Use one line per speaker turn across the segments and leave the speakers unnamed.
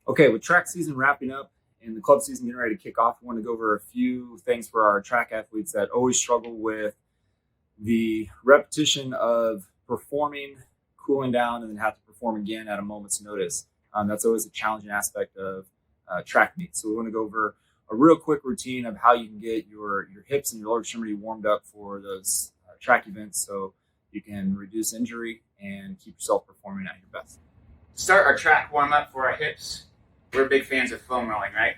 Okay, with track season wrapping up and the club season getting ready to kick off, we want to go over a few things for our track athletes that always struggle with the repetition of performing, cooling down, and then have to perform again at a moment's notice. That's always a challenging aspect of track meets. So we want to go over a real quick routine of how you can get your hips and your lower extremity warmed up for those track events so you can reduce injury and keep yourself performing at your best.
To start our track warm up for our hips, we're big fans of foam rolling, right?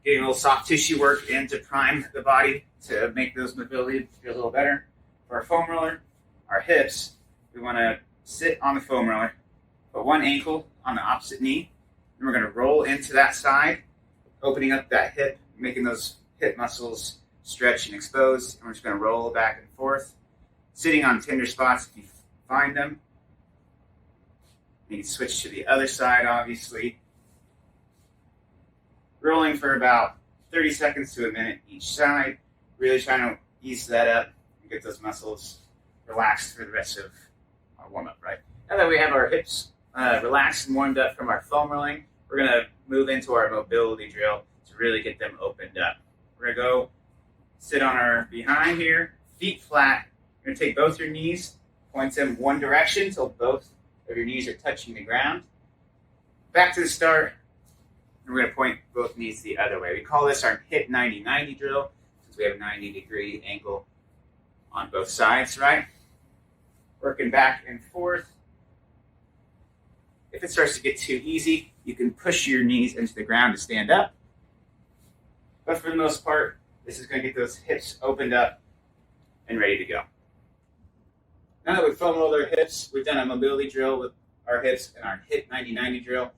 Getting a little soft tissue work in to prime the body to make those mobility feel a little better. For our foam roller, our hips, we want to sit on the foam roller, put one ankle on the opposite knee, and we're going to roll into that side, opening up that hip, making those hip muscles stretch and expose. And we're just going to roll back and forth, sitting on tender spots if you find them. You can switch to the other side, obviously. Rolling for about 30 seconds to a minute each side, really trying to ease that up and get those muscles relaxed for the rest of our warm-up, right? Now that we have our hips relaxed and warmed up from our foam rolling, we're going to move into our mobility drill to really get them opened up. We're going to go sit on our behind here, feet flat. You're going to take both your knees, point them one direction until both of your knees are touching the ground. Back to the start. And we're going to point both knees the other way. We call this our hip 90-90 drill since we have a 90-degree angle on both sides, right? Working back and forth. If it starts to get too easy, you can push your knees into the ground to stand up. But for the most part, this is going to get those hips opened up and ready to go. Now that we've foam rolled our hips, we've done a mobility drill with our hips and our hip 90-90 drill.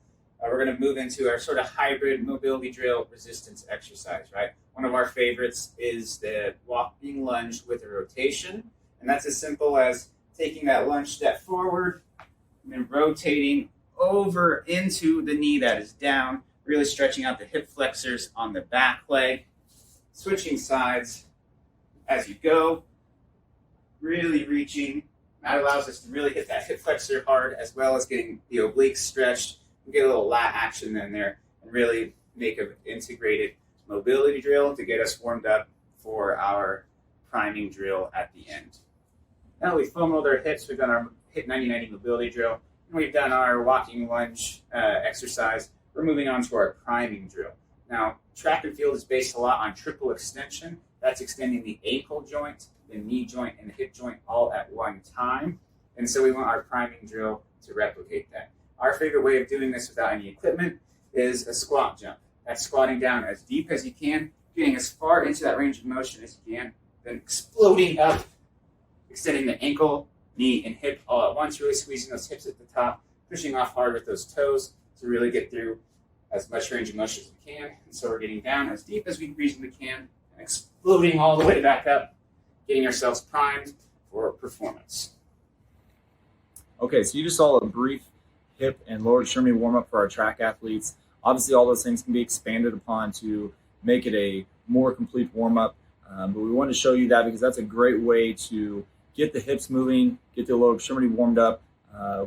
We're going to move into our sort of hybrid mobility drill resistance exercise, right? One of our favorites is the walking lunge with a rotation. And that's as simple as taking that lunge step forward and then rotating over into the knee that is down, really stretching out the hip flexors on the back leg, switching sides as you go, really reaching. That allows us to really hit that hip flexor hard as well as getting the obliques stretched. Get a little lat action in there and really make an integrated mobility drill to get us warmed up for our priming drill at the end. Now we've foam rolled our hips, we've done our hip 90-90 mobility drill, and we've done our walking lunge exercise. We're moving on to our priming drill. Now, track and field is based a lot on triple extension. That's extending the ankle joint, the knee joint, and the hip joint all at one time. And so we want our priming drill to replicate that. Our favorite way of doing this without any equipment is a squat jump. That's squatting down as deep as you can, getting as far into that range of motion as you can, then exploding up, extending the ankle, knee, and hip all at once, really squeezing those hips at the top, pushing off hard with those toes to really get through as much range of motion as we can. And so we're getting down as deep as we reasonably can and exploding all the way back up, getting ourselves primed for performance.
Okay, so you just saw a brief hip and lower extremity warm up for our track athletes. Obviously, all those things can be expanded upon to make it a more complete warm up. But we wanted to show you that because that's a great way to get the hips moving, get the lower extremity warmed up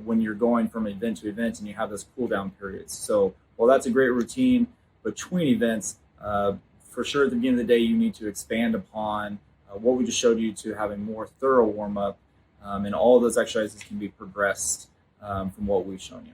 when you're going from event to event and you have those cool down periods. So while that's a great routine between events, for sure at the beginning of the day, you need to expand upon what we just showed you to have a more thorough warm up. And all of those exercises can be progressed from what we've shown you.